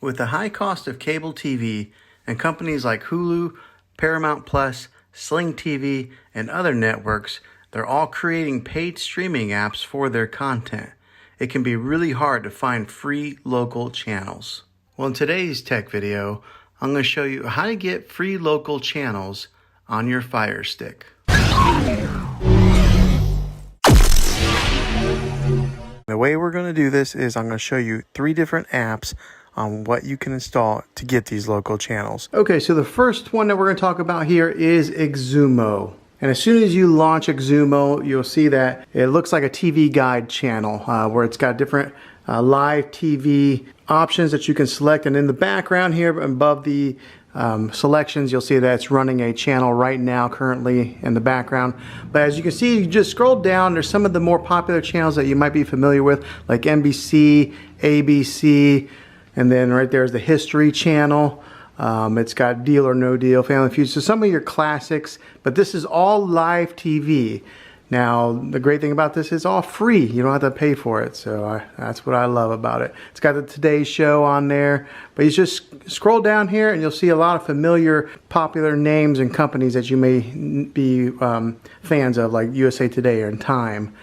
With the high cost of cable TV and companies like Hulu, Paramount Plus, Sling TV, and other networks, they're all creating paid streaming apps for their content. It can be really hard to find free local channels. Well, in today's tech video, I'm going to show you how to get free local channels on your Firestick. The way we're going to do this is I'm going to show you 3 different apps on what you can install to get these local channels. Okay, so the first one that we're going to talk about here is Xumo. And as soon as you launch Xumo, you'll see that it looks like a TV guide channel where it's got different live TV options that you can select. And in the background here above the selections, you'll see that it's running a channel right now currently in the background. But as you can see, you just scroll down, there's some of the more popular channels that you might be familiar with, like NBC, ABC, and then right there is the History channel. It's got Deal or No Deal, Family Feud, so some of your classics, but this is all live TV. Now, the great thing about this is all free. You don't have to pay for it, so that's what I love about it. It's got the Today Show on there, but you just scroll down here and you'll see a lot of familiar, popular names and companies that you may be fans of, like USA Today or Time.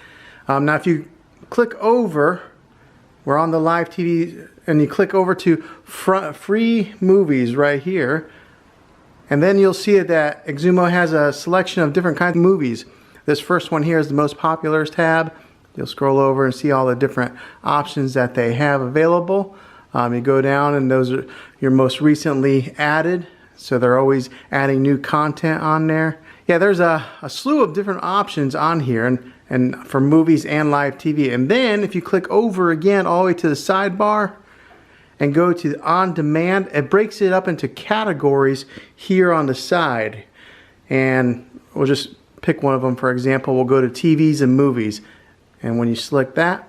Now, if you click over, we're on the live TV, and you click over to free movies right here, and then you'll see that Xumo has a selection of different kinds of movies. This first one here is the most popular tab. You'll scroll over and see all the different options that they have available. You go down and those are your most recently added, so they're always adding new content on there. Yeah, there's a slew of different options on here, and for movies and live TV. And then if you click over again all the way to the sidebar and go to on demand, it breaks it up into categories here on the side. And we'll just pick one of them. For example, we'll go to TVs and movies. And when you select that,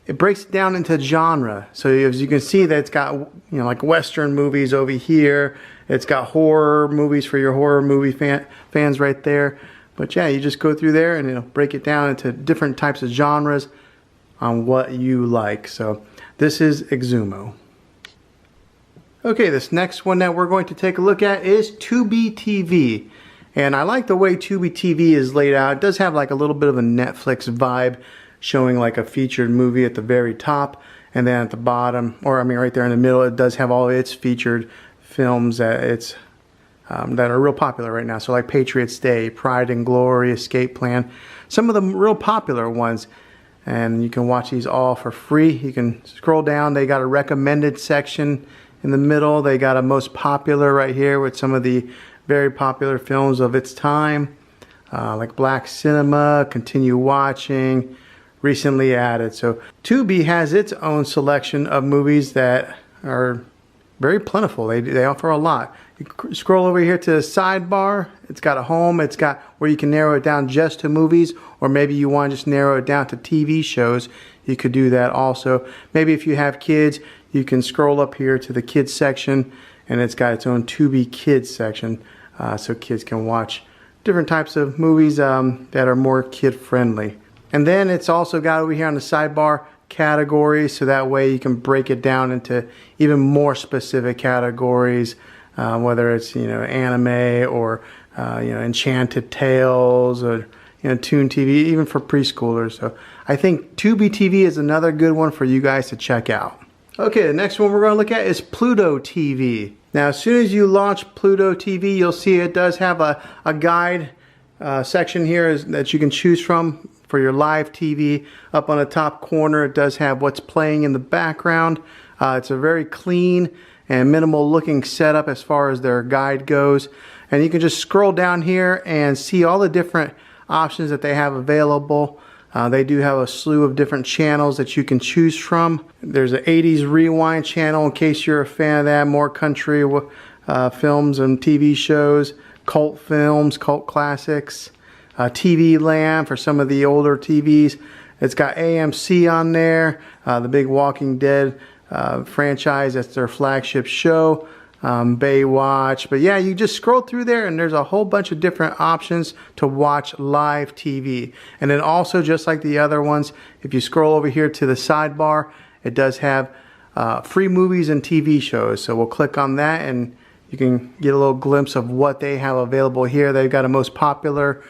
it breaks it down into genre. So as you can see, that it's got, like Western movies over here. It's got horror movies for your horror movie fans right there. But yeah, you just go through there and it'll break it down into different types of genres on what you like. So this is Xumo. Okay, this next one that we're going to take a look at is Tubi TV. And I like the way Tubi TV is laid out. It does have like a little bit of a Netflix vibe, showing like a featured movie at the very top, and then at the bottom, or I mean right there in the middle, it does have all its featured films that that are real popular right now. So like Patriots Day, Pride and Glory, Escape Plan, some of the real popular ones. And you can watch these all for free. You can scroll down. They got a recommended section in the middle. They got a most popular right here with some of the very popular films of its time, like Black Cinema, Continue Watching, recently added. So Tubi has its own selection of movies that are very plentiful. They offer a lot. You scroll over here to the sidebar. It's got a home. It's got where you can narrow it down just to movies, or maybe you want to just narrow it down to TV shows. You could do that also. Maybe if you have kids, you can scroll up here to the kids section, and it's got its own Tubi Kids section, so kids can watch different types of movies that are more kid friendly. And then it's also got over here on the sidebar categories, so that way you can break it down into even more specific categories, whether it's anime or Enchanted Tales or Toon TV, even for preschoolers. So I think Tubi TV is another good one for you guys to check out. Okay, the next one we're going to look at is Pluto TV. Now, as soon as you launch Pluto TV, you'll see it does have a guide section here that you can choose from for your live TV. Up on the top corner, it does have what's playing in the background. It's a very clean and minimal looking setup as far as their guide goes. And you can just scroll down here and see all the different options that they have available. They do have a slew of different channels that you can choose from. There's an 80s rewind channel in case you're a fan of that, more country films and TV shows, cult films, cult classics, TV Land for some of the older TVs. It's got AMC on there, the big Walking Dead franchise. That's their flagship show. Baywatch. But yeah, you just scroll through there and there's a whole bunch of different options to watch live TV. And then also, just like the other ones, if you scroll over here to the sidebar, it does have free movies and TV shows. So we'll click on that and you can get a little glimpse of what they have available here. They've got a most popular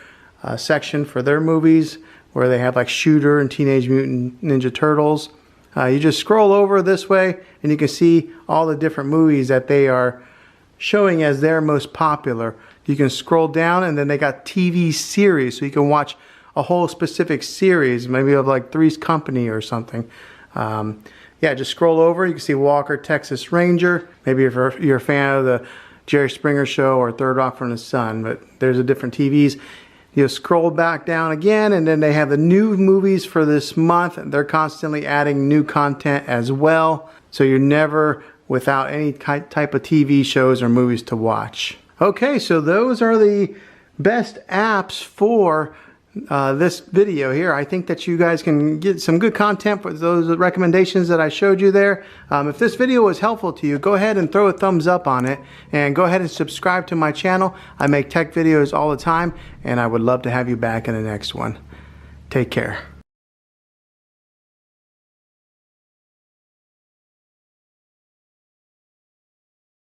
section for their movies where they have like Shooter and Teenage Mutant Ninja Turtles. You just scroll over this way and you can see all the different movies that they are showing as their most popular. You can scroll down and then they got TV series, so you can watch a whole specific series, maybe of like Three's Company or something. Yeah, just scroll over. You can see Walker, Texas Ranger. Maybe if you're a fan of the Jerry Springer Show or Third Rock from the Sun, but there's a different TVs. You scroll back down again, and then they have the new movies for this month. They're constantly adding new content as well, so you're never without any type of TV shows or movies to watch. Okay, so those are the best apps for this video here. I think that you guys can get some good content for those recommendations that I showed you there. If this video was helpful to you, go ahead and throw a thumbs up on it, and go ahead and subscribe to my channel. I make tech videos all the time, and I would love to have you back in the next one. Take care.